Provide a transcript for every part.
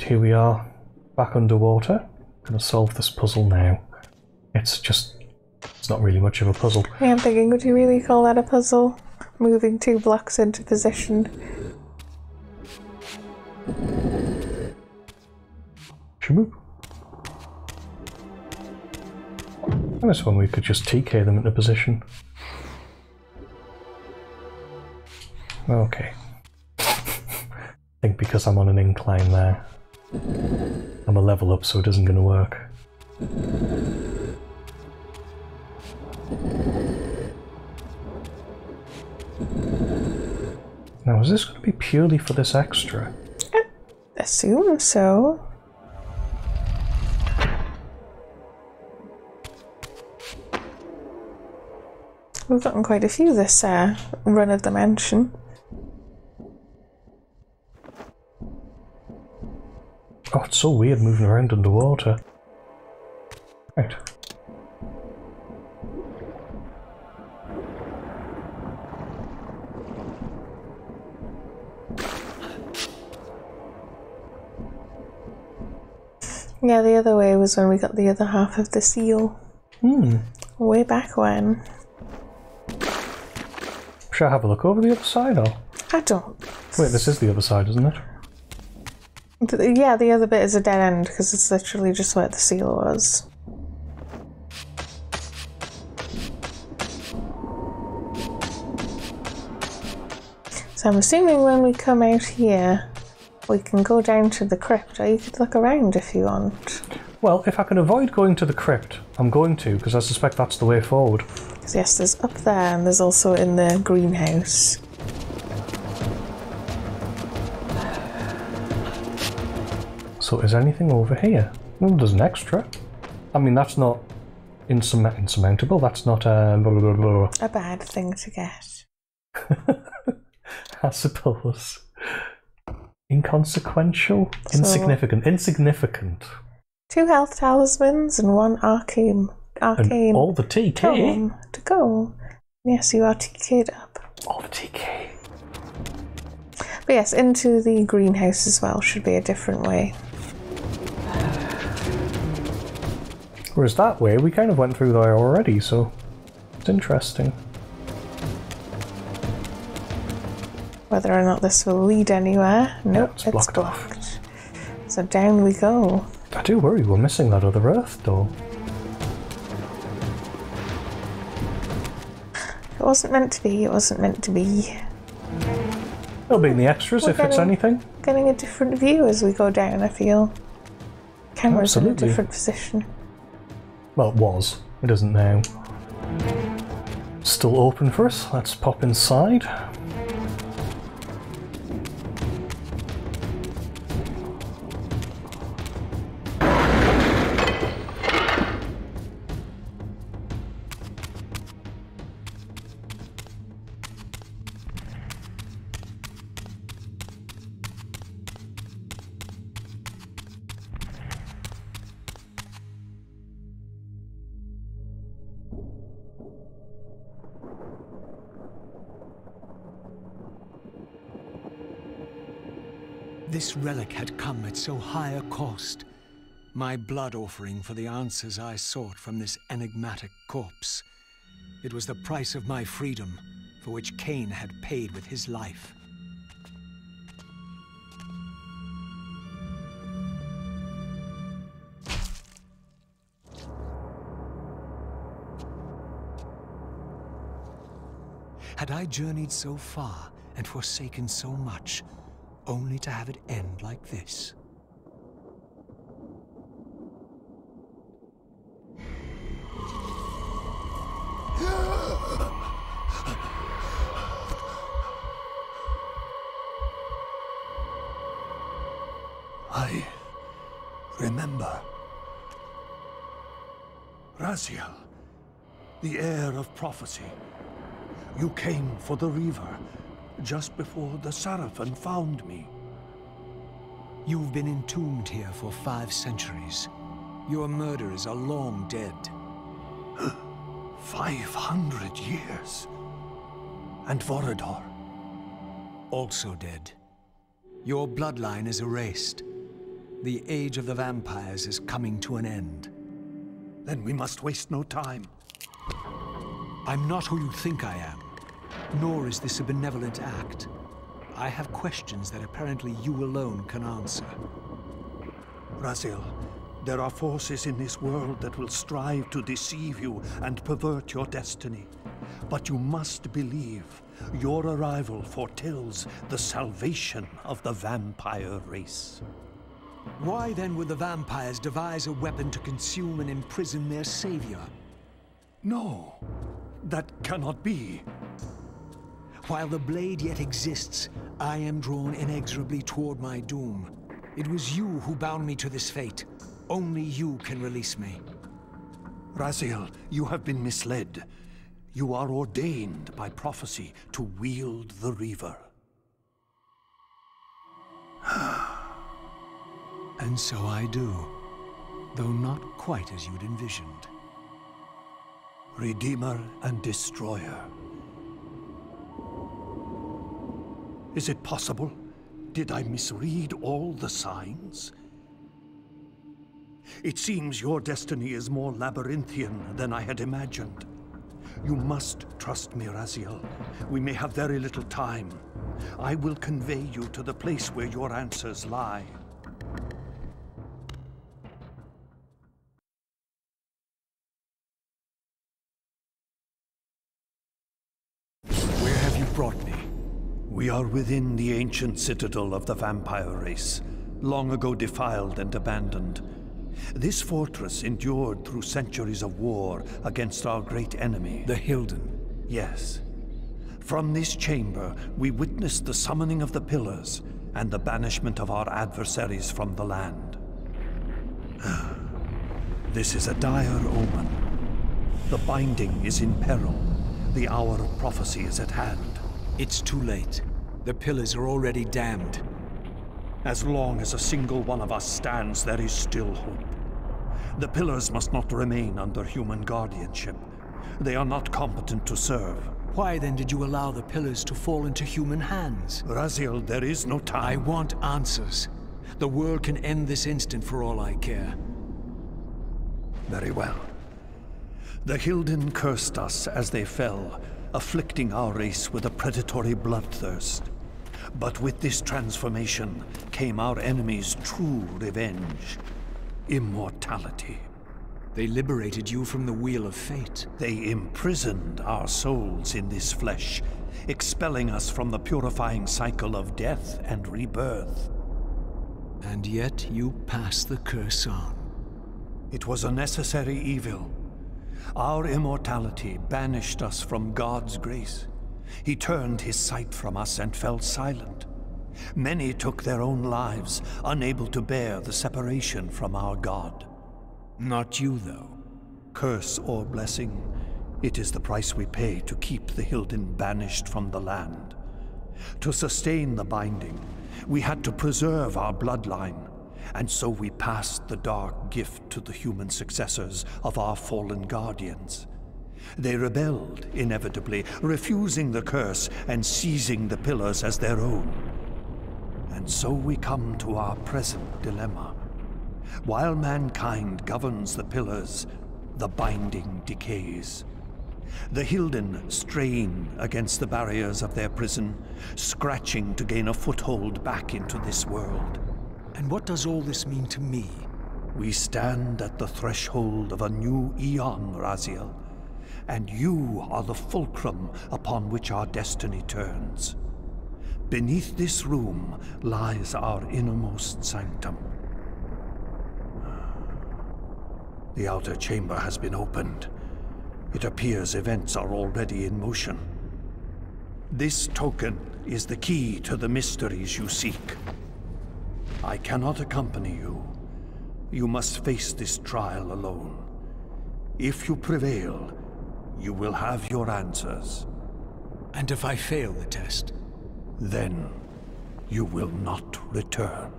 here we are, back underwater. Gonna solve this puzzle now. It's not really much of a puzzle. Yeah, I'm thinking, would you really call that a puzzle? Moving 2 blocks into position. Shmoo. And this one we could just TK them into position. Okay. I think because I'm on an incline there, I'm a level up, so it isn't going to work. Now, is this going to be purely for this extra? I assume so. We've gotten quite a few this run of the mansion. Oh, it's so weird moving around underwater. Right. Yeah, the other way was when we got the other half of the seal. Way back when. Should I have a look over the other side, or? I don't... Wait, this is the other side, isn't it? Yeah, the other bit is a dead end, because it's literally just where the seal was. So I'm assuming when we come out here, we can go down to the crypt, or you could look around if you want. Well, if I can avoid going to the crypt, I'm going to, because I suspect that's the way forward. Because yes, there's up there, and there's also in the greenhouse. So is anything over here? Well, there's an extra. I mean, that's not insurmountable, that's not a bad thing to get. I suppose. Inconsequential? Insignificant. Insignificant. 2 health talismans and 1 arcane. And all the TK? To go. Yes, you are TK'd up. All the TK. But yes, into the greenhouse as well should be a different way. Whereas that way, we kind of went through there already, so it's interesting. Whether or not this will lead anywhere. Nope, Yeah, it's blocked off. So down we go. I do worry we're missing that other Earth door. It wasn't meant to be, it wasn't meant to be. It'll be in the extras if it's anything. Getting a different view as we go down, I feel. Camera's Absolutely. in a different position. Well, it was. It isn't now. Still open for us. Let's pop inside. This relic had come at so high a cost. My blood offering for the answers I sought from this enigmatic corpse. It was the price of my freedom, for which Kain had paid with his life. Had I journeyed so far and forsaken so much, only to have it end like this? I remember. Raziel, the heir of prophecy. You came for the Reaver, just before the Seraphim found me. You've been entombed here for 5 centuries. Your murderers are long dead. 500 years. And Vorador? Also dead. Your bloodline is erased. The age of the vampires is coming to an end. Then we must waste no time. I'm not who you think I am, nor is this a benevolent act. I have questions that apparently you alone can answer. Raziel, there are forces in this world that will strive to deceive you and pervert your destiny. But you must believe your arrival foretells the salvation of the vampire race. Why then would the vampires devise a weapon to consume and imprison their savior? No, that cannot be. While the blade yet exists, I am drawn inexorably toward my doom. It was you who bound me to this fate. Only you can release me. Raziel, you have been misled. You are ordained by prophecy to wield the Reaver. And so I do, though not quite as you'd envisioned. Redeemer and Destroyer. Is it possible? Did I misread all the signs? It seems your destiny is more labyrinthian than I had imagined. You must trust me, Raziel. We may have very little time. I will convey you to the place where your answers lie. Where have you brought me? We are within the ancient citadel of the vampire race, long ago defiled and abandoned. This fortress endured through centuries of war against our great enemy. The Hilden. Yes. From this chamber, we witnessed the summoning of the Pillars and the banishment of our adversaries from the land. This is a dire omen. The binding is in peril. The hour of prophecy is at hand. It's too late. The Pillars are already damned. As long as a single one of us stands, there is still hope. The Pillars must not remain under human guardianship. They are not competent to serve. Why then did you allow the Pillars to fall into human hands? Raziel, there is no time. I want answers. The world can end this instant for all I care. Very well. The Hilden cursed us as they fell, afflicting our race with a predatory bloodthirst. But with this transformation came our enemy's true revenge. Immortality. They liberated you from the Wheel of Fate. They imprisoned our souls in this flesh, expelling us from the purifying cycle of death and rebirth. And yet you pass the curse on. It was a necessary evil. Our immortality banished us from God's grace. He turned his sight from us and fell silent. Many took their own lives, unable to bear the separation from our God. Not you, though. Curse or blessing, it is the price we pay to keep the Hilden banished from the land. To sustain the binding, we had to preserve our bloodline, and so we passed the dark gift to the human successors of our fallen guardians. They rebelled, inevitably, refusing the curse and seizing the Pillars as their own. And so we come to our present dilemma. While mankind governs the Pillars, the binding decays. The Hilden strain against the barriers of their prison, scratching to gain a foothold back into this world. And what does all this mean to me? We stand at the threshold of a new eon, Raziel, and you are the fulcrum upon which our destiny turns. Beneath this room lies our innermost sanctum. The outer chamber has been opened. It appears events are already in motion. This token is the key to the mysteries you seek. I cannot accompany you. You must face this trial alone. If you prevail, you will have your answers. And if I fail the test? Then you will not return.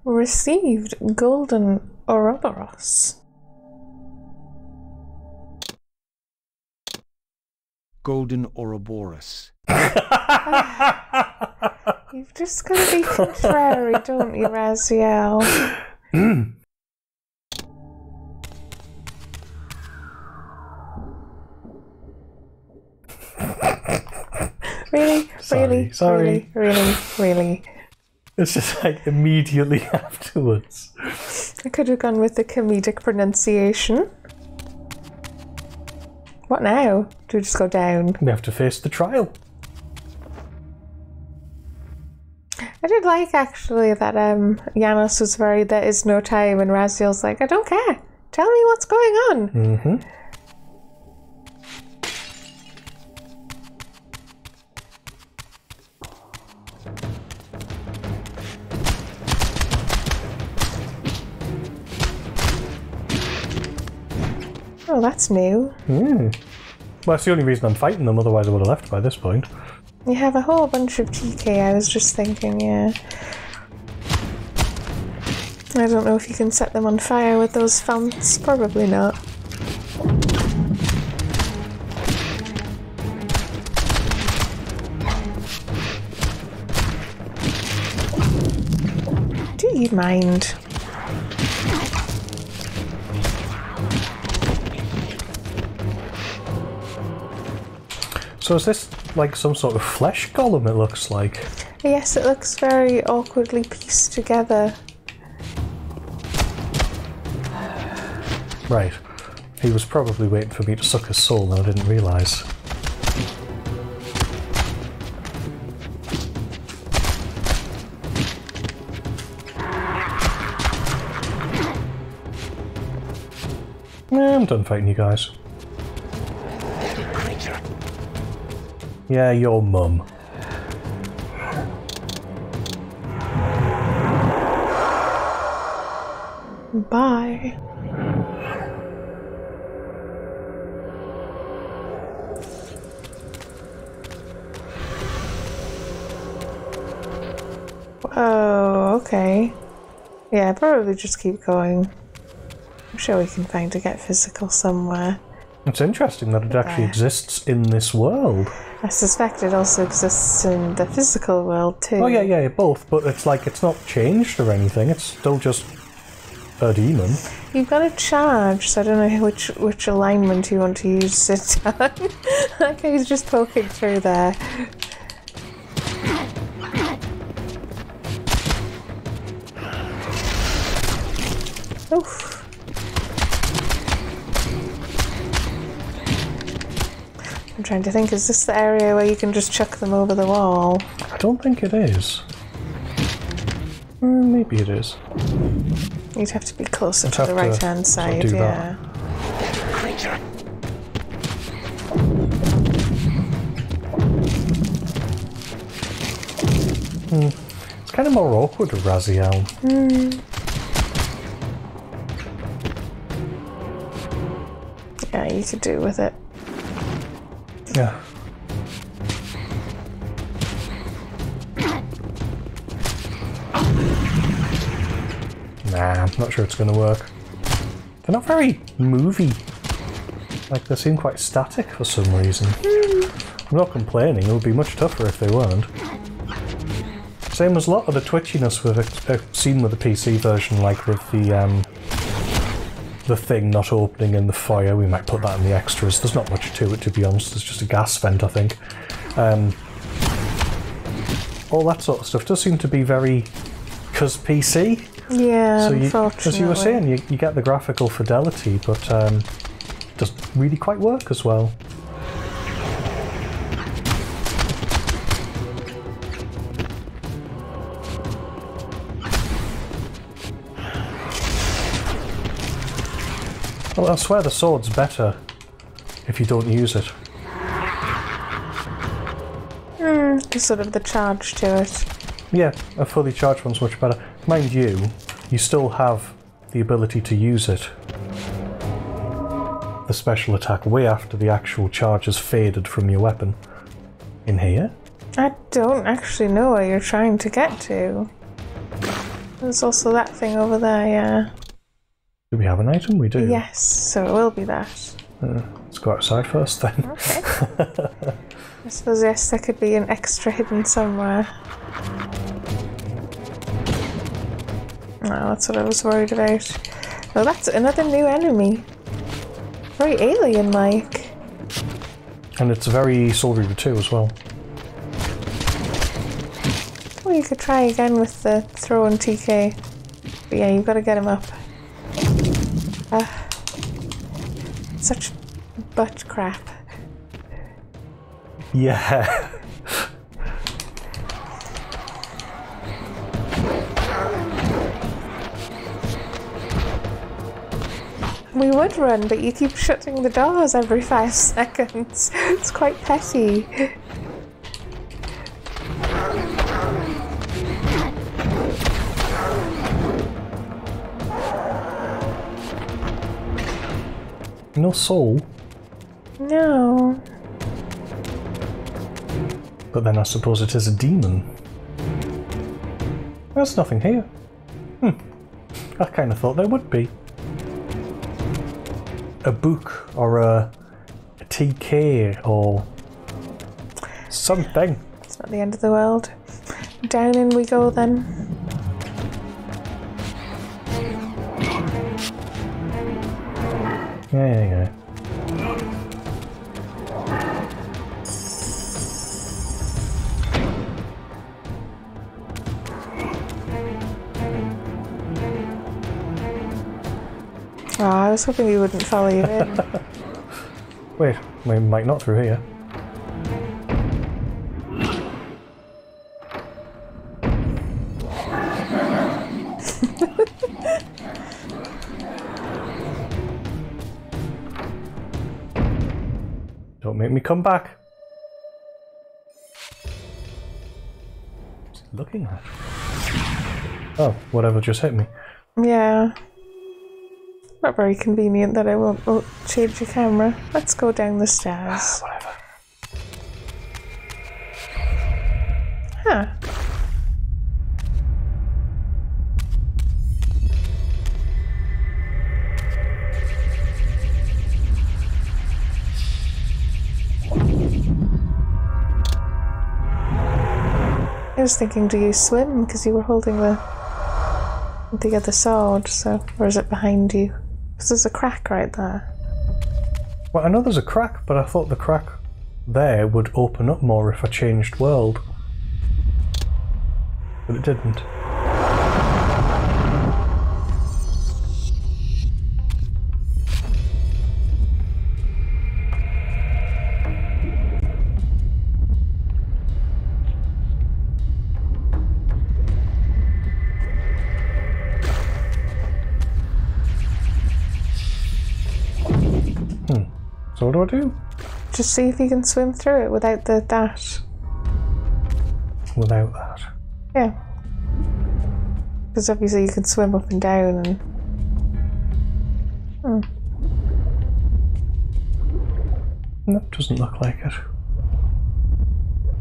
Received Golden Ouroboros. Golden Ouroboros. You've just got to be contrary, don't you, Raziel? Really? Sorry. Really? It's just like immediately afterwards. I could have gone with the comedic pronunciation. What now? Do we just go down? We have to face the trial. I did like actually that Janos was very there is no time and Raziel's like, I don't care. Tell me what's going on. Mm-hmm. Oh, that's new. Well, that's the only reason I'm fighting them, otherwise I would have left by this point. You have a whole bunch of TK, I was just thinking, yeah. I don't know if you can set them on fire with those founts. Probably not. Do you mind? So is this like some sort of flesh golem, it looks like? Yes, it looks very awkwardly pieced together. Right. He was probably waiting for me to suck his soul and I didn't realise. I'm done fighting you guys. Yeah, your mum. Bye. Oh, okay. Yeah, probably just keep going. I'm sure we can find to get physical somewhere. It's interesting that it actually exists in this world. I suspect it also exists in the physical world too. Oh yeah, both, but it's like it's not changed or anything, it's still just a demon. You've got a charge, so I don't know which alignment you want to use it on. Okay, he's just poking through there. Oof. I'm trying to think, is this the area where you can just chuck them over the wall? I don't think it is. Maybe it is. You'd have to be closer to the right-hand side, yeah. It's kind of more awkward with Raziel. Yeah, you could do with it. Yeah. Nah, I'm not sure it's going to work. They're not very movie. Like, they seem quite static for some reason. I'm not complaining, it would be much tougher if they weren't. Same as a lot of the twitchiness we've seen with the PC version, like with the thing not opening in the fire. We might put that in the extras. There's not much to it, to be honest. It's just a gas vent, I think. All that sort of stuff does seem to be very... because PC. Yeah, so unfortunately. as you were saying, you get the graphical fidelity, but doesn't really quite work as well. Well, I swear the sword's better if you don't use it. Sort of the charge to it. Yeah, a fully charged one's much better. Mind you, you still have the ability to use it. The special attack way after the actual charge has faded from your weapon. In here? I don't actually know where you're trying to get to. There's also that thing over there, yeah. Do we have an item? We do. Yes, so it will be that. Let's go outside first then. Okay. I suppose, yes, there could be an extra hidden somewhere. Oh, that's what I was worried about. Oh, that's another new enemy. Very alien-like. And it's very Soul Reaver 2 as well. Well, you could try again with the throw and TK. But yeah, you've got to get him up. Such butt crap. Yeah. We would run, but you keep shutting the doors every 5 seconds. It's quite petty. No soul. No. But then I suppose it is a demon. There's nothing here. I kind of thought there would be. A book or a TK or something. It's not the end of the world. Down in we go then. Yeah. Oh, I was hoping he wouldn't follow you in. Wait, we might not through here. Don't make me come back. What's he looking at? Oh, whatever just hit me. Yeah. Not very convenient that I won't change your camera. Let's go down the stairs. Whatever. Huh. I was thinking, do you swim? Because you were holding the other sword, so... Or is it behind you? Because there's a crack right there. Well, I know there's a crack, but I thought the crack there would open up more if I changed world. But it didn't. So what do I do? Just see if you can swim through it without the dash. Without that? Yeah. Because obviously you can swim up and down and... That doesn't look like it.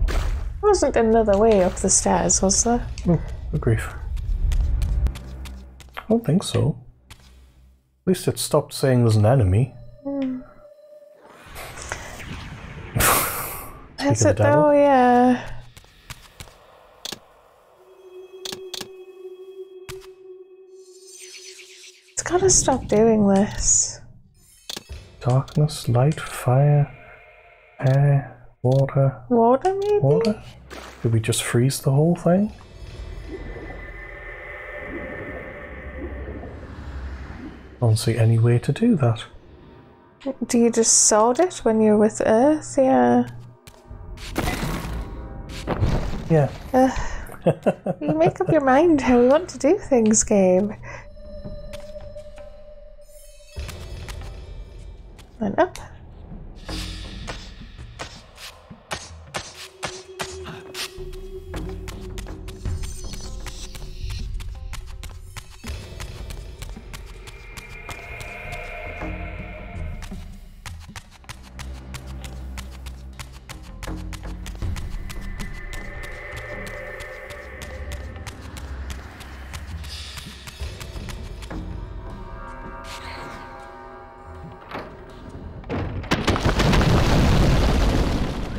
There wasn't another way up the stairs, was there? Oh, good grief. I don't think so. At least it stopped saying there's an enemy. Is it though? Yeah. It's gotta stop doing this. Darkness, light, fire, air, water. Water, maybe? Water? Did we just freeze the whole thing? I don't see any way to do that. Do you just sword it when you're with Earth? Yeah. Yeah. You make up your mind how you want to do things, Gabe. And up.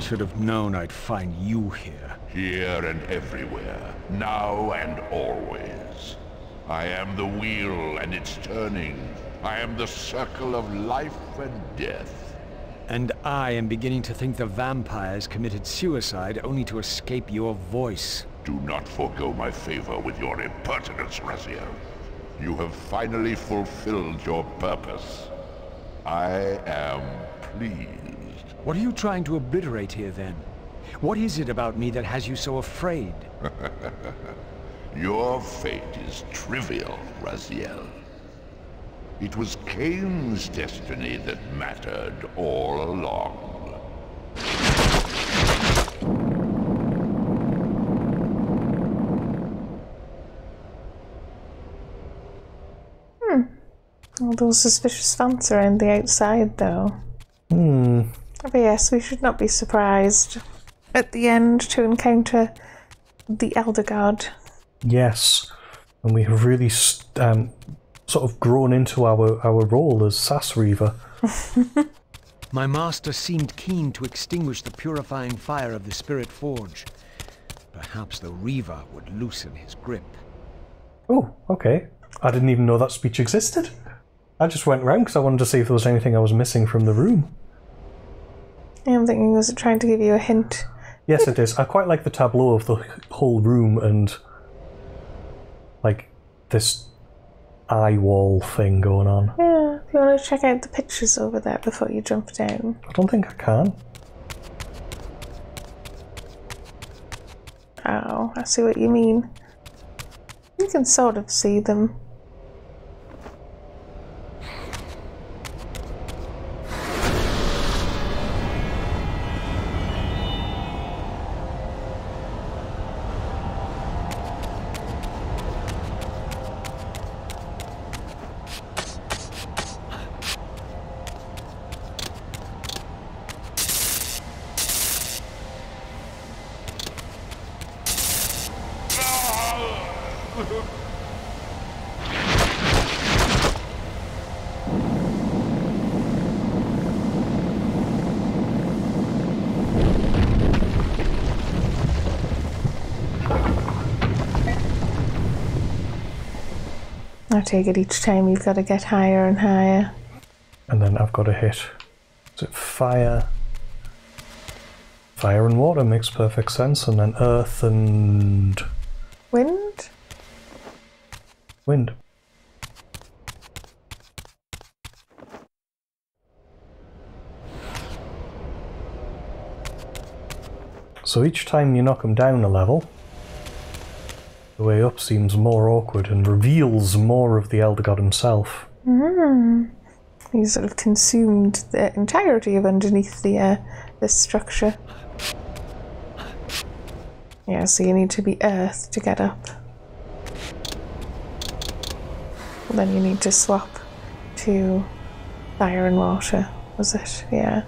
should have known I'd find you here. Here and everywhere, now and always. I am the wheel and its turning. I am the circle of life and death. And I am beginning to think the vampires committed suicide only to escape your voice. Do not forego my favor with your impertinence, Raziel. You have finally fulfilled your purpose. I am pleased. What are you trying to obliterate here, then? What is it about me that has you so afraid? Your fate is trivial, Raziel. It was Kain's destiny that mattered all along. All those suspicious vents around the outside, though. But yes, we should not be surprised at the end to encounter the Elder God. Yes, and we have really sort of grown into our role as Sass Reaver. My master seemed keen to extinguish the purifying fire of the Spirit Forge. Perhaps the Reaver would loosen his grip. Oh, okay. I didn't even know that speech existed. I just went round because I wanted to see if there was anything I was missing from the room. I'm thinking, was it trying to give you a hint? Yes, it is. I quite like the tableau of the whole room and, like, this eye wall thing going on. Yeah, if you want to check out the pictures over there before you jump down. I don't think I can. Oh, I see what you mean. You can sort of see them. I take it each time you've got to get higher and higher. And then I've got to hit... Is it fire? Fire and water makes perfect sense, and then earth and... Wind? Wind. So each time you knock him down a level, the way up seems more awkward and reveals more of the Elder God himself. He's sort of consumed the entirety of underneath the this structure. Yeah, so you need to be earth to get up. Then you need to swap to fire and water, was it? Yeah.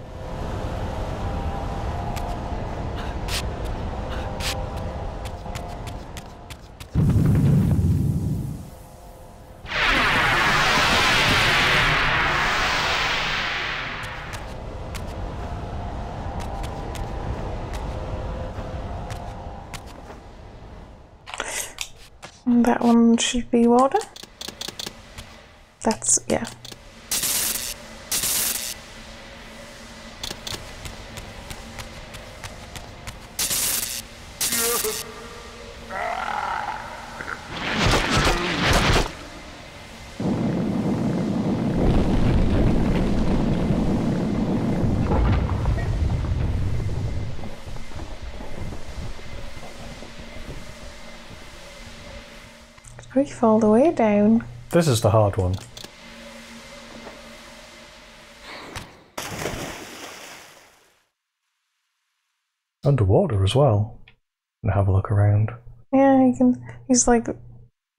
And that one should be water. That's, yeah. Grief all the way down. This is the hard one. Underwater as well. And have a look around. Yeah, you can. He's like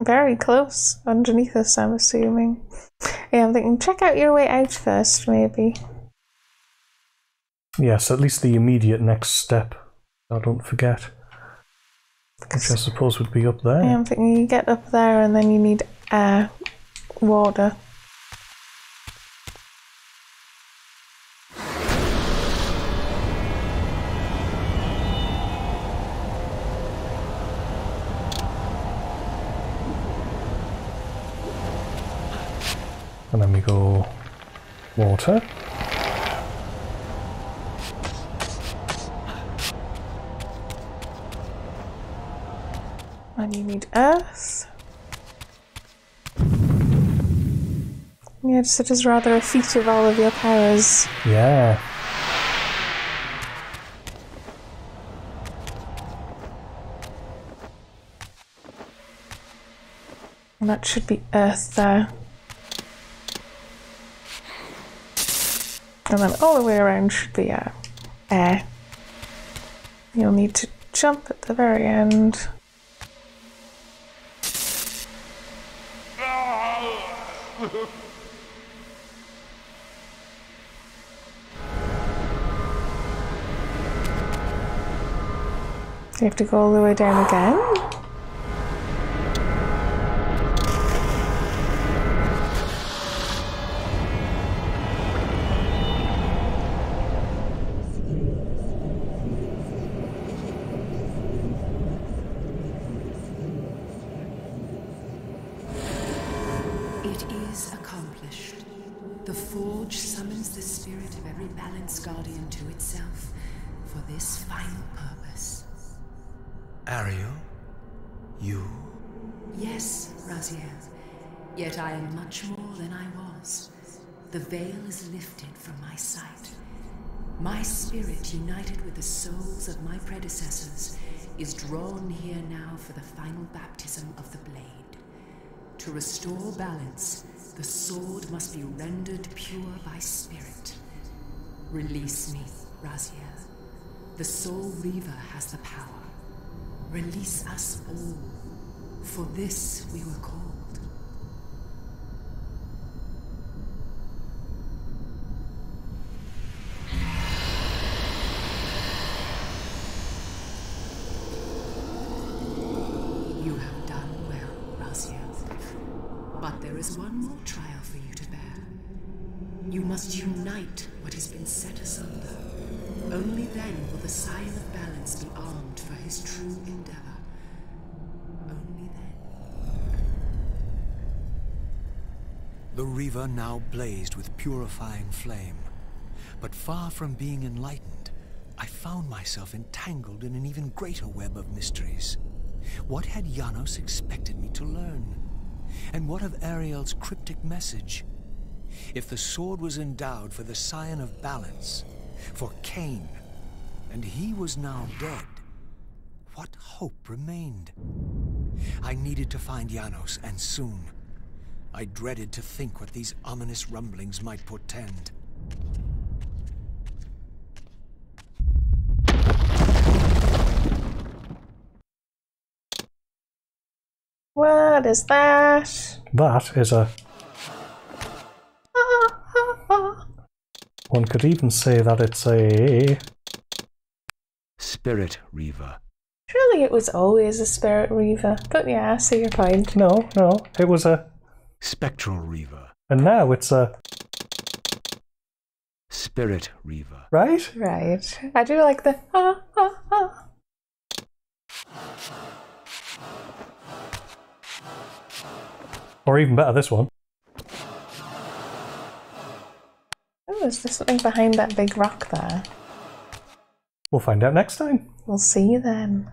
very close underneath us, I'm assuming. Yeah, I'm thinking check out your way out first, maybe. Yes, at least the immediate next step. I don't forget. Which I suppose would be up there. Yeah, I'm thinking you get up there and then you need water. And then we go water. And you need earth. Yeah, so it is rather a feat of all of your powers. Yeah. And that should be earth there. And then all the way around should be air. You'll need to jump at the very end. You have to go all the way down again. It is accomplished. The Forge summons the spirit of every Balance Guardian to itself for this final purpose. Ariel? You? Yes, Raziel. Yet I am much more than I was. The veil is lifted from my sight. My spirit, united with the souls of my predecessors, is drawn here now for the final baptism of the blade. To restore balance, the sword must be rendered pure by spirit. Release me, Raziel. The Soul Reaver has the power. Release us all. For this we were called. You have done well, Raziel. But there is one more trial for you to bear. You must unite what has been set asunder. Only then will the Scion of Balance be armed for his true endeavor. Only then. The Reaver now blazed with purifying flame. But far from being enlightened, I found myself entangled in an even greater web of mysteries. What had Janos expected me to learn? And what of Ariel's cryptic message? If the sword was endowed for the Scion of Balance, for Kain, and he was now dead, what hope remained? I needed to find Janos, and soon. I dreaded to think what these ominous rumblings might portend. What is that? That is a... One could even say that it's a... Spirit Reaver. Surely it was always a Spirit Reaver. But yeah, I see your point. No, it was a... Spectral Reaver. And now it's a... Spirit Reaver. Right? Right. I do like the... Or even better, this one. Oh, is there something behind that big rock there? We'll find out next time. We'll see you then.